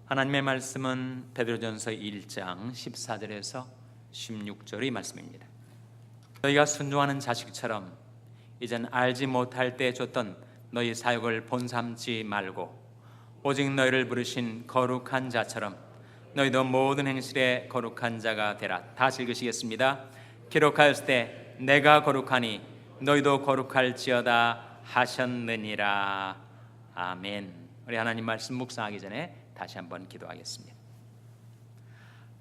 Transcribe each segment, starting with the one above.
하나님의 말씀은 베드로전서 1장 14절에서 16절의 말씀입니다. 너희가 순종하는 자식처럼 이젠 알지 못할 때 줬던 너희 사역을 본삼지 말고 오직 너희를 부르신 거룩한 자처럼 너희도 모든 행실에 거룩한 자가 되라. 다시 읽으시겠습니다. 기록하였을 때 내가 거룩하니 너희도 거룩할지어다 하셨느니라. 아멘. 우리 하나님 말씀 묵상하기 전에 다시 한번 기도하겠습니다.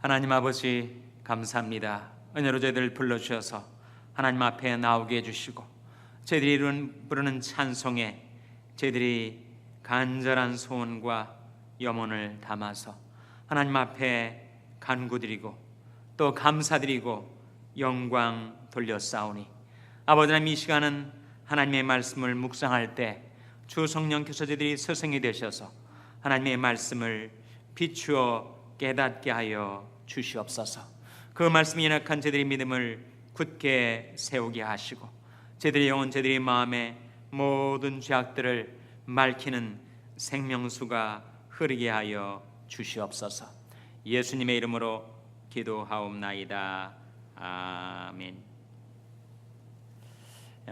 하나님 아버지, 감사합니다. 은혜로 저희들을 불러주셔서 하나님 앞에 나오게 해주시고 저희들이 부르는 찬송에 저희들이 간절한 소원과 염원을 담아서 하나님 앞에 간구드리고 또 감사드리고 영광 돌려싸우니 아버지 하나님, 이 시간은 하나님의 말씀을 묵상할 때 주 성령께서 저희들이 스승이 되셔서 하나님의 말씀을 비추어 깨닫게 하여 주시옵소서. 그 말씀이 연약한 저희들의 믿음을 굳게 세우게 하시고 저희들의 영혼, 저희들의 마음에 모든 죄악들을 맑히는 생명수가 흐르게 하여 주시옵소서. 예수님의 이름으로 기도하옵나이다. 아멘.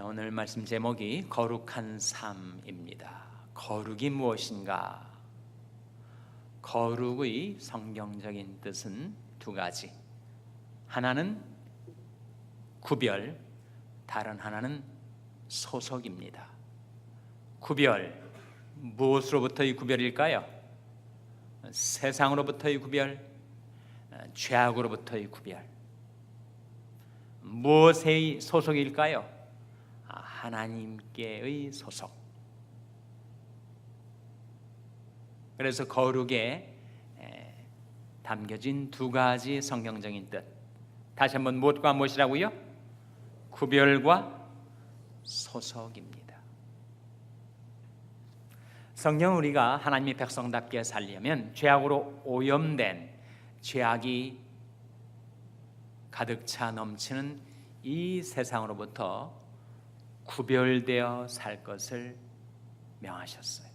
오늘 말씀 제목이 거룩한 삶입니다. 거룩이 무엇인가? 거룩의 성경적인 뜻은 두 가지. 하나는 구별, 다른 하나는 소속입니다. 구별, 무엇으로부터의 구별일까요? 세상으로부터의 구별, 죄악으로부터의 구별. 무엇의 소속일까요? 하나님께의 소속. 그래서 거룩에 담겨진 두 가지 성경적인 뜻. 다시 한번 무엇과 무엇이라고요? 구별과 소속입니다. 성경은 우리가 하나님의 백성답게 살려면 죄악으로 오염된, 죄악이 가득 차 넘치는 이 세상으로부터 구별되어 살 것을 명하셨어요.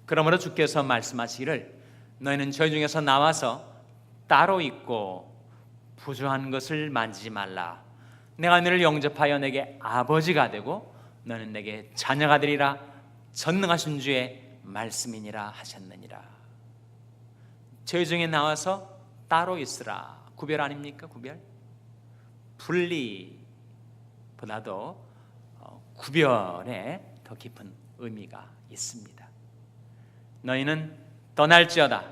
그러므로 주께서 말씀하시기를 너희는 저희 중에서 나와서 따로 있고 부조한 것을 만지지 말라. 내가 너를 영접하여 내게 아버지가 되고 너는 내게 자녀가 되리라. 전능하신 주의 말씀이니라 하셨느니라. 저희 중에 나와서 따로 있으라. 구별 아닙니까? 구별. 분리보다도 구별에 더 깊은 의미가 있습니다. 너희는 떠날지어다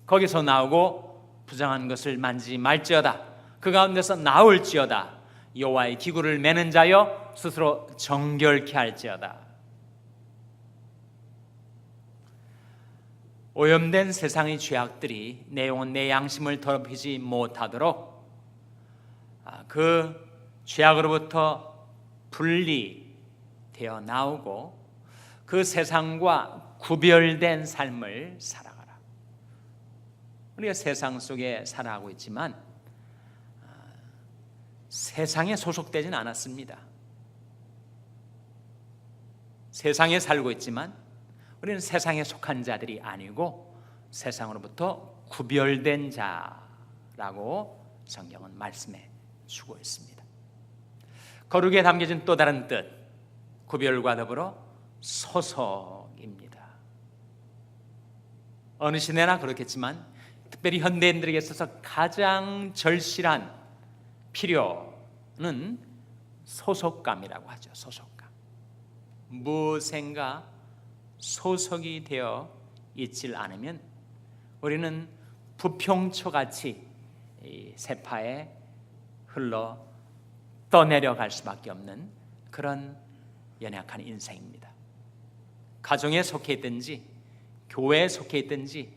거기서 나오고 부정한 것을 만지지 말지어다. 그 가운데서 나올지어다. 여호와의 기구를 매는 자여 스스로 정결케 할지어다. 오염된 세상의 죄악들이 내 영혼, 내 양심을 더럽히지 못하도록 그 죄악으로부터 분리되어 나오고 그 세상과 구별된 삶을 살아가라. 우리가 세상 속에 살아가고 있지만 세상에 소속되진 않았습니다. 세상에 살고 있지만 우리는 세상에 속한 자들이 아니고 세상으로부터 구별된 자라고 성경은 말씀해 주고 있습니다. 거룩에 담겨진 또 다른 뜻, 구별과 더불어 소속입니다. 어느 시대나 그렇겠지만 특별히 현대인들에게 있어서 가장 절실한 필요는 소속감이라고 하죠. 소속감. 무엇인가 소속이 되어 있질 않으면 우리는 부평초같이 세파에 흘러 떠내려갈 수밖에 없는 그런 연약한 인생입니다. 가정에 속해 있든지 교회에 속해 있든지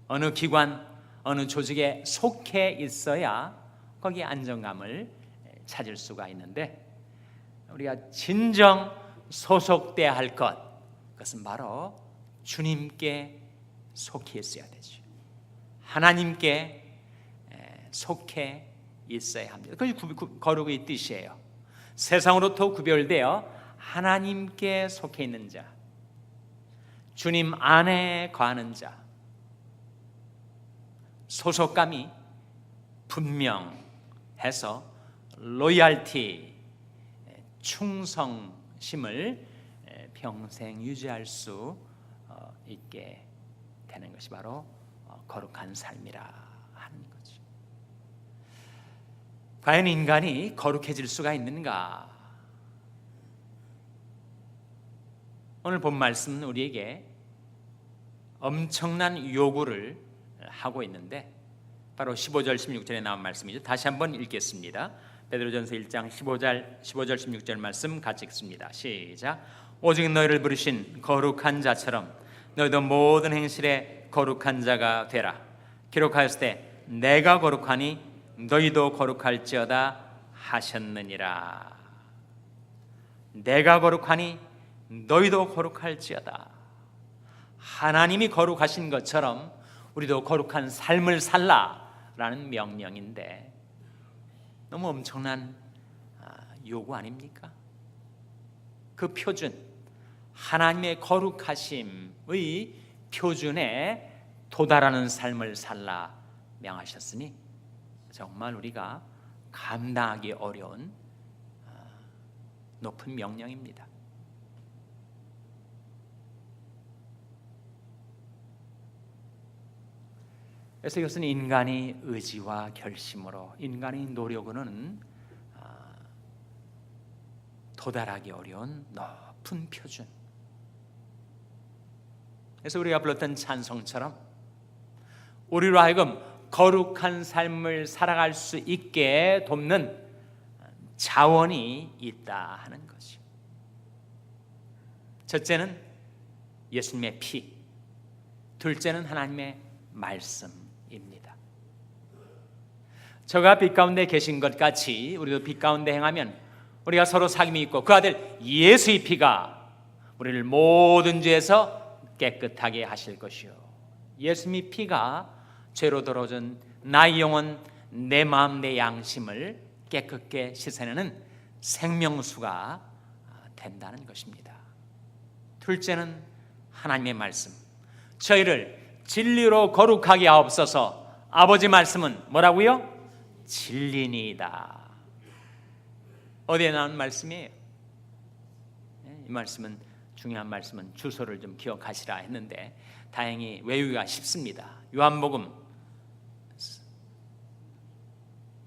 어느 기관, 어느 조직에 속해 있어야 거기에 안정감을 찾을 수가 있는데 우리가 진정 소속돼야 할 것, 그것은 바로 주님께 속해 있어야 되죠. 하나님께 속해 있어야 합니다. 그것이 거룩의 뜻이에요. 세상으로부터 구별되어 하나님께 속해 있는 자, 주님 안에 거하는 자, 소속감이 분명해서 로열티, 충성심을 평생 유지할 수 있게 되는 것이 바로 거룩한 삶이라 하는 거죠. 과연 인간이 거룩해질 수가 있는가? 오늘 본 말씀은 우리에게 엄청난 요구를 하고 있는데 바로 15절 16절에 나온 말씀이죠. 다시 한번 읽겠습니다. 베드로전서 1장 15절 16절 말씀 같이 읽습니다. 시작. 오직 너희를 부르신 거룩한 자처럼 너희도 모든 행실에 거룩한 자가 되라. 기록하였을 때 내가 거룩하니 너희도 거룩할지어다 하셨느니라. 내가 거룩하니 너희도 거룩할지어다. 하나님이 거룩하신 것처럼 우리도 거룩한 삶을 살라라는 명령인데 너무 엄청난 요구 아닙니까? 그 표준, 하나님의 거룩하심의 표준에 도달하는 삶을 살라 명하셨으니 정말 우리가 감당하기 어려운 높은 명령입니다. 그래서 이것은 인간이 의지와 결심으로, 인간의 노력으로는 도달하기 어려운 높은 표준. 그래서 우리가 불렀던 찬송처럼 우리로 하여금 거룩한 삶을 살아갈 수 있게 돕는 자원이 있다 하는 것이요. 첫째는 예수님의 피, 둘째는 하나님의 말씀입니다. 저가 빛 가운데 계신 것 같이 우리도 빛 가운데 행하면 우리가 서로 사귐이 있고 그 아들 예수의 피가 우리를 모든 죄에서 깨끗하게 하실 것이요. 예수님의 피가 죄로 더러워진 나의 영혼, 내 마음, 내 양심을 깨끗게 씻어내는 생명수가 된다는 것입니다. 둘째는 하나님의 말씀. 저희를 진리로 거룩하게 하옵소서. 아버지 말씀은 뭐라고요? 진리니이다. 어디에 나온 말씀이에요? 이 말씀은, 중요한 말씀은 주소를 좀 기억하시라 했는데 다행히 외우기가 쉽습니다. 요한복음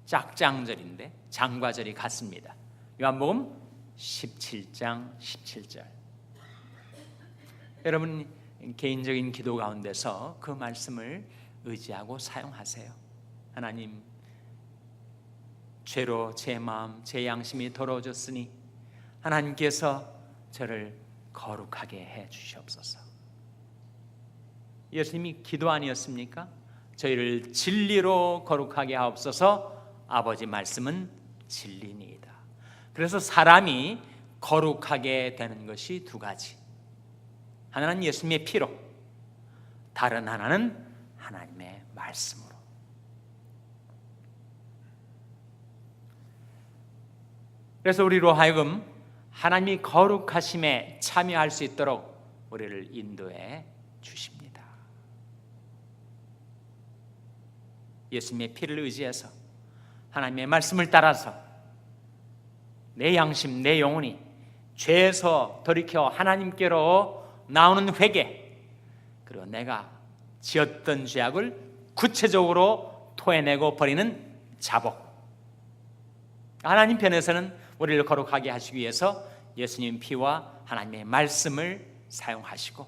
짝장절인데 장과절이 같습니다. 요한복음 17장 17절. 여러분 개인적인 기도 가운데서 그 말씀을 의지하고 사용하세요. 하나님, 죄로 제 마음, 제 양심이 더러워졌으니 하나님께서 저를 거룩하게 해 주시옵소서. 예수님이 기도 아니었습니까? 저희를 진리로 거룩하게 하옵소서. 아버지 말씀은 진리니이다. 그래서 사람이 거룩하게 되는 것이 두 가지. 하나는 예수님의 피로, 다른 하나는 하나님의 말씀으로. 그래서 우리로 하여금 하나님이 거룩하심에 참여할 수 있도록 우리를 인도해 주십니다. 예수님의 피를 의지해서 하나님의 말씀을 따라서 내 양심, 내 영혼이 죄에서 돌이켜 하나님께로 나오는 회개, 그리고 내가 지었던 죄악을 구체적으로 토해내고 버리는 자복. 하나님 편에서는 우리를 거룩하게 하시기 위해서 예수님 피와 하나님의 말씀을 사용하시고,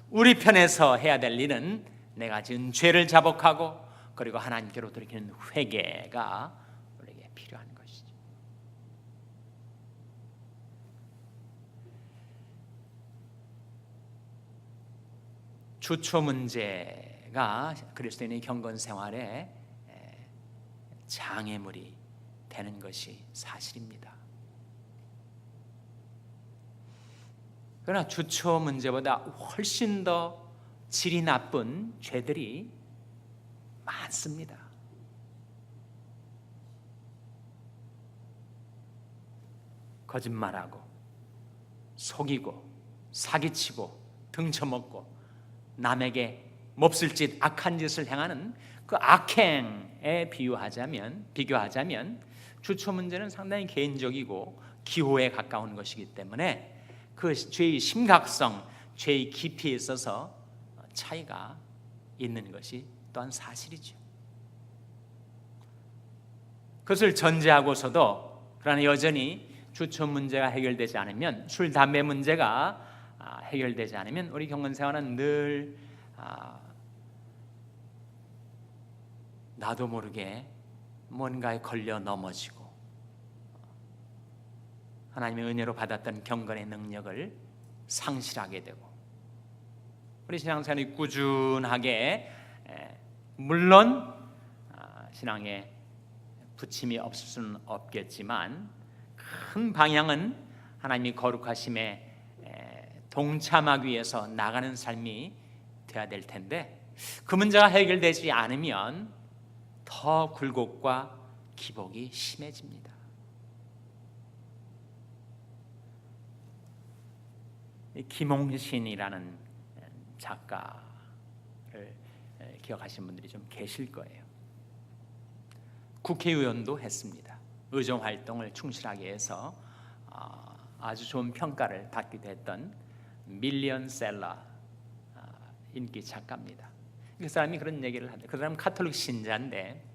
우리 편에서 해야 될 일은 내가 지은 죄를 자복하고 그리고 하나님께로 돌이키는 회개가 우리에게 필요한 것이죠. 주초 문제가 그리스도인의 경건 생활에 장애물이 되는 것이 사실입니다. 그러나 주초 문제보다 훨씬 더 질이 나쁜 죄들이 많습니다. 거짓말하고 속이고 사기치고 등쳐먹고 남에게 몹쓸 짓, 악한 짓을 행하는 그 악행에 비교하자면 주초 문제는 상당히 개인적이고 기호에 가까운 것이기 때문에 그 죄의 심각성, 죄의 깊이에 있어서 차이가 있는 것이 또한 사실이죠. 그것을 전제하고서도 그러나 여전히 주초 문제가 해결되지 않으면, 술, 담배 문제가 해결되지 않으면 우리 경건생활은 늘 나도 모르게 뭔가에 걸려 넘어지고 하나님의 은혜로 받았던 경건의 능력을 상실하게 되고, 우리 신앙생활이 꾸준하게 물론 신앙에 부침이 없을 수는 없겠지만 큰 방향은 하나님이 거룩하심에 동참하기 위해서 나가는 삶이 되어야 될 텐데, 그 문제가 해결되지 않으면 더 굴곡과 기복이 심해집니다. 김홍신이라는 작가를 기억하시는 분들이 좀 계실 거예요. 국회의원도 했습니다. 의정활동을 충실하게 해서 아주 좋은 평가를 받기도 했던 밀리언셀러 인기 작가입니다. 그 사람이 그런 얘기를 합니다. 그 사람은 카톨릭 신자인데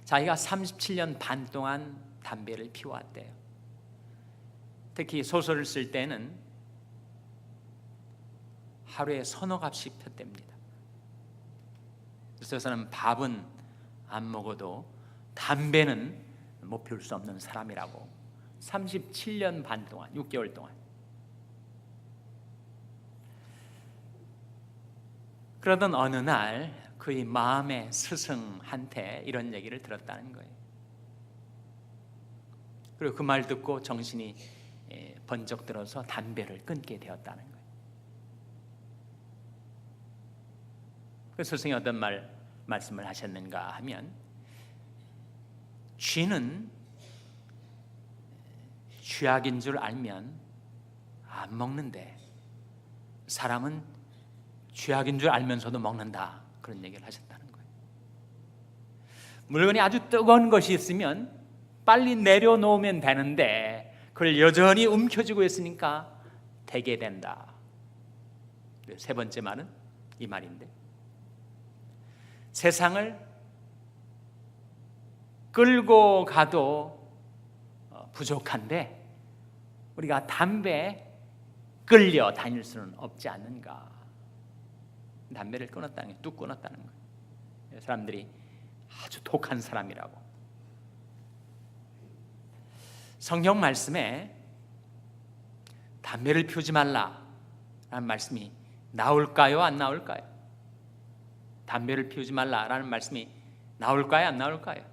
자기가 37년 반 동안 담배를 피워왔대요. 특히 소설을 쓸 때는 하루에 서너 갑씩 폈답니다. 그래서 그 사람은 밥은 안 먹어도 담배는 못 피울 수 없는 사람이라고. 37년 반 동안, 6개월 동안. 그러던 어느 날 그의 마음의 스승한테 이런 얘기를 들었다는 거예요. 그리고 그 말 듣고 정신이 번쩍 들어서 담배를 끊게 되었다는 거예요. 그 스승이 어떤 말씀을 하셨는가 하면, 쥐는 쥐약인 줄 알면 안 먹는데 사람은 쥐약인 줄 알면서도 먹는다, 그런 얘기를 하셨다는 거예요. 물건이 아주 뜨거운 것이 있으면 빨리 내려놓으면 되는데 그걸 여전히 움켜쥐고 있으니까 되게 된다. 세 번째 말은 이 말인데, 세상을 끌고 가도 부족한데 우리가 담배에 끌려 다닐 수는 없지 않는가. 담배를 끊었다는 게, 뚝 끊었다는 거예요. 사람들이 아주 독한 사람이라고. 성경 말씀에 담배를 피우지 말라라는 말씀이 나올까요, 안 나올까요? 담배를 피우지 말라라는 말씀이 나올까요, 안 나올까요?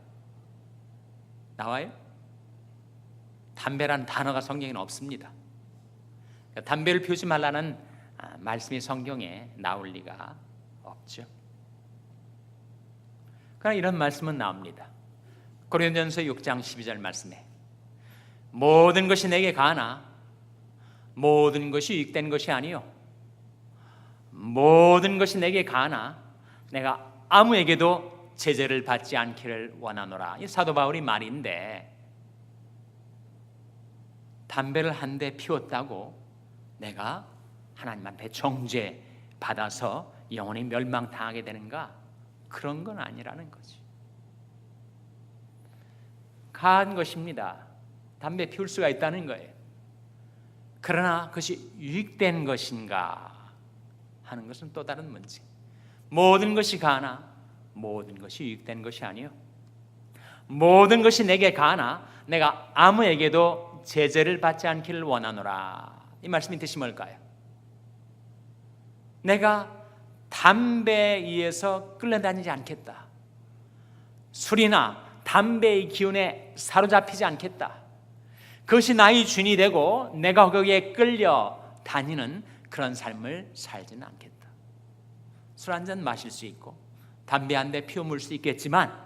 나와요? 담배라는 단어가 성경에는 없습니다. 담배를 피우지 말라는 말씀이 성경에 나올 리가 없죠. 그러나 이런 말씀은 나옵니다. 고린도전서 6장 12절 말씀에 모든 것이 내게 가나 모든 것이 유익된 것이 아니요 모든 것이 내게 가나 내가 아무에게도 제재를 받지 않기를 원하노라. 이 사도 바울이 말인데, 담배를 한 대 피웠다고 내가 하나님 앞에 정죄 받아서 영원히 멸망당하게 되는가? 그런 건 아니라는 거지. 가한 것입니다. 담배 피울 수가 있다는 거예요. 그러나 그것이 유익된 것인가 하는 것은 또 다른 문제. 모든 것이 가나 모든 것이 유익된 것이 아니요 모든 것이 내게 가나 내가 아무에게도 제재를 받지 않기를 원하노라. 이 말씀이 뜻이 뭘까요? 내가 담배에 의해서 끌려다니지 않겠다. 술이나 담배의 기운에 사로잡히지 않겠다. 그것이 나의 주인이 되고 내가 거기에 끌려다니는 그런 삶을 살지는 않겠다. 술 한 잔 마실 수 있고 담배 한 대 피워 물 수 있겠지만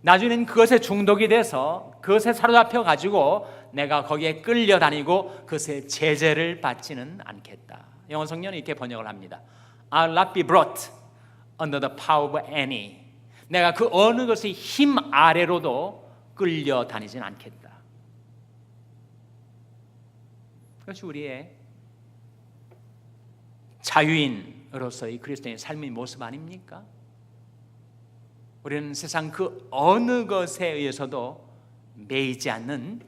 나중에는 그것에 중독이 돼서 그것에 사로잡혀 가지고 내가 거기에 끌려다니고 그것에 제재를 받지는 않겠다. 영어 성경은 이렇게 번역을 합니다. I'll not be brought under the power of any. 내가 그 어느 것의 힘 아래로도 끌려다니진 않겠다. 그것이 우리의 자유인으로서의 그리스도인의 삶의 모습 아닙니까? 우리는 세상 그 어느 것에 의해서도 매이지 않는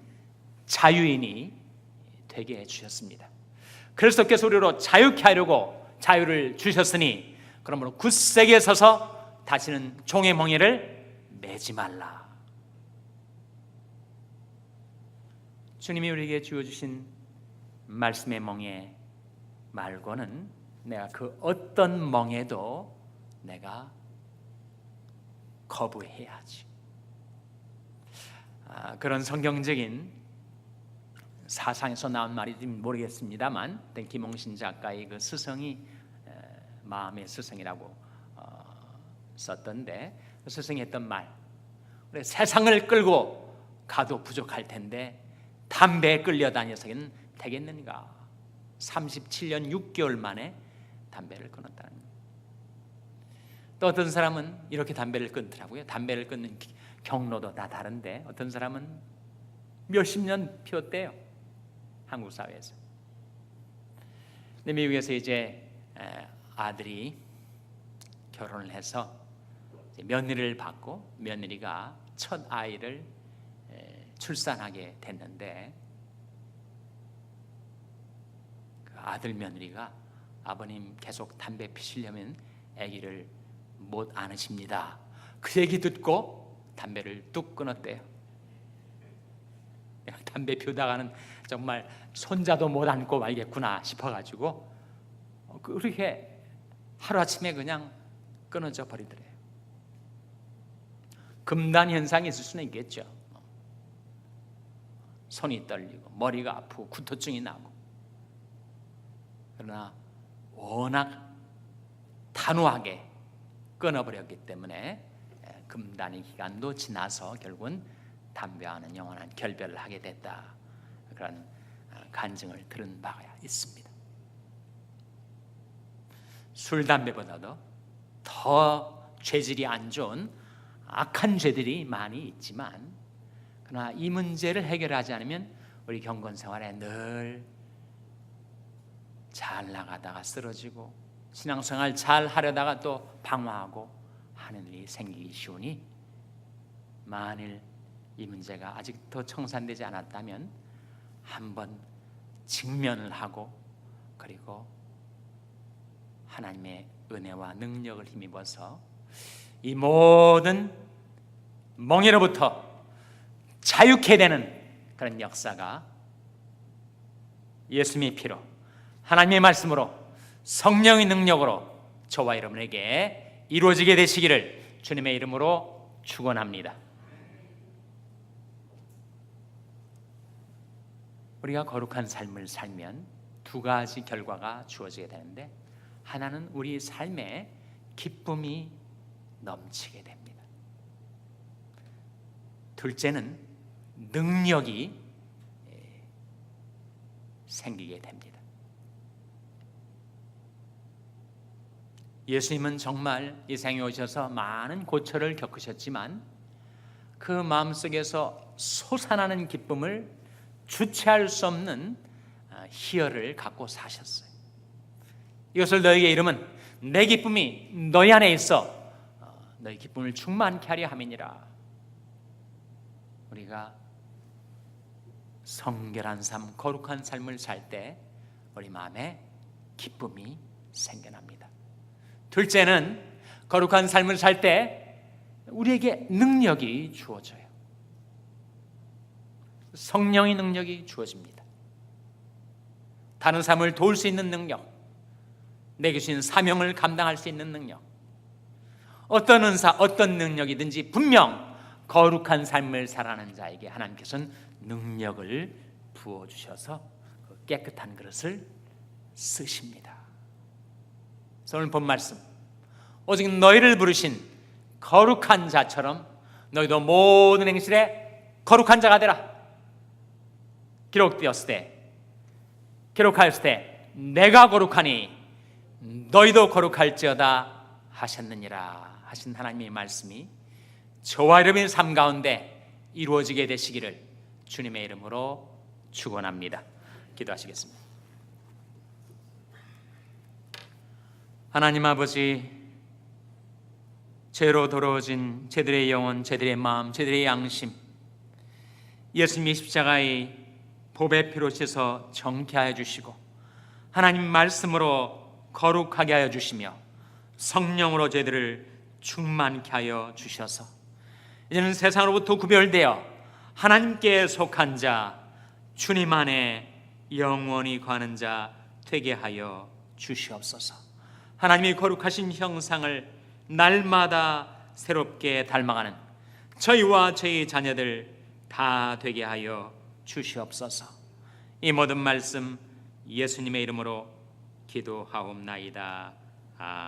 자유인이 되게 해주셨습니다. 그리스도께서 우리로 자유케 하려고 자유를 주셨으니 그러므로 굳세게 서서 다시는 종의 멍에를 매지 말라. 주님이 우리에게 주어주신 말씀의 멍에 말고는 내가 그 어떤 멍에도 내가 거부해야지. 그런 성경적인 사상에서 나온 말인지 모르겠습니다만 김홍신 작가의 그 스승이 마음의 스승이라고 썼던데 그 스승이 했던 말, 우리 세상을 끌고 가도 부족할 텐데 담배에 끌려다녀서는 되겠는가. 37년 6개월 만에 담배를 끊었다는 거예요. 또 어떤 사람은 이렇게 담배를 끊더라고요. 담배를 끊는 경로도 다 다른데 어떤 사람은 몇십 년 피웠대요. 한국 사회에서. 근데 미국에서 이제 아들이 결혼을 해서 며느리를 받고 며느리가 첫 아이를 출산하게 됐는데 그 아들 며느리가 아버님 계속 담배 피시려면 아기를 못 안으십니다. 그 얘기 듣고 담배를 뚝 끊었대요. 담배 피우다가는 정말 손자도 못 안고 말겠구나 싶어가지고 그렇게 하루아침에 그냥 끊어져 버리더래요. 금단 현상이 있을 수는 있겠죠. 손이 떨리고 머리가 아프고 구토증이 나고. 그러나 워낙 단호하게 끊어버렸기 때문에 금단의 기간도 지나서 결국은 담배와는 영원한 결별을 하게 됐다. 그런 간증을 들은 바가 있습니다. 술, 담배보다도 더 죄질이 안 좋은 악한 죄들이 많이 있지만 그러나 이 문제를 해결하지 않으면 우리 경건 생활에 늘 잘 나가다가 쓰러지고 신앙생활 잘 하려다가 또 방황하고 하는 일이 생기기 쉬우니 만일 이 문제가 아직도 청산되지 않았다면 한번 직면을 하고 그리고 하나님의 은혜와 능력을 힘입어서 이 모든 멍에로부터 자유케 되는 그런 역사가 예수님의 피로 하나님의 말씀으로 성령의 능력으로 저와 여러분에게 이루어지게 되시기를 주님의 이름으로 축원합니다. 우리가 거룩한 삶을 살면 두 가지 결과가 주어지게 되는데 하나는 우리 삶에 기쁨이 넘치게 됩니다. 둘째는 능력이 생기게 됩니다. 예수님은 정말 이 세상에 오셔서 많은 고초를 겪으셨지만 그 마음속에서 솟아나는 기쁨을 주체할 수 없는 희열을 갖고 사셨어요. 이것을 너에게 이름은 내 기쁨이 너희 안에 있어 너희 기쁨을 충만케 하려 함이니라. 우리가 성결한 삶, 거룩한 삶을 살 때 우리 마음에 기쁨이 생겨납니다. 둘째는 거룩한 삶을 살 때 우리에게 능력이 주어져요. 성령의 능력이 주어집니다. 다른 사람을 도울 수 있는 능력, 내게 주신 사명을 감당할 수 있는 능력, 어떤 은사, 어떤 능력이든지 분명 거룩한 삶을 살아가는 자에게 하나님께서는 능력을 부어주셔서 깨끗한 그릇을 쓰십니다. 오늘 본 말씀, 오직 너희를 부르신 거룩한 자처럼 너희도 모든 행실에 거룩한 자가 되라. 기록하였을 때 내가 거룩하니 너희도 거룩할지어다 하셨느니라 하신 하나님의 말씀이 저와 여러분의 삶 가운데 이루어지게 되시기를 주님의 이름으로 축원합니다. 기도하시겠습니다. 하나님 아버지, 죄로 더러워진 제들의 영혼, 제들의 마음, 제들의 양심, 예수님의 십자가의 보배 피로 씻어 정케하여 주시고 하나님 말씀으로 거룩하게 하여 주시며 성령으로 저희들을 충만케 하여 주셔서 이제는 세상으로부터 구별되어 하나님께 속한 자, 주님 안에 영원히 거하는 자 되게 하여 주시옵소서. 하나님의 거룩하신 형상을 날마다 새롭게 닮아가는 저희와 저희 자녀들 다 되게 하여 주시옵소서. 이 모든 말씀 예수님의 이름으로 기도하옵나이다. 아멘.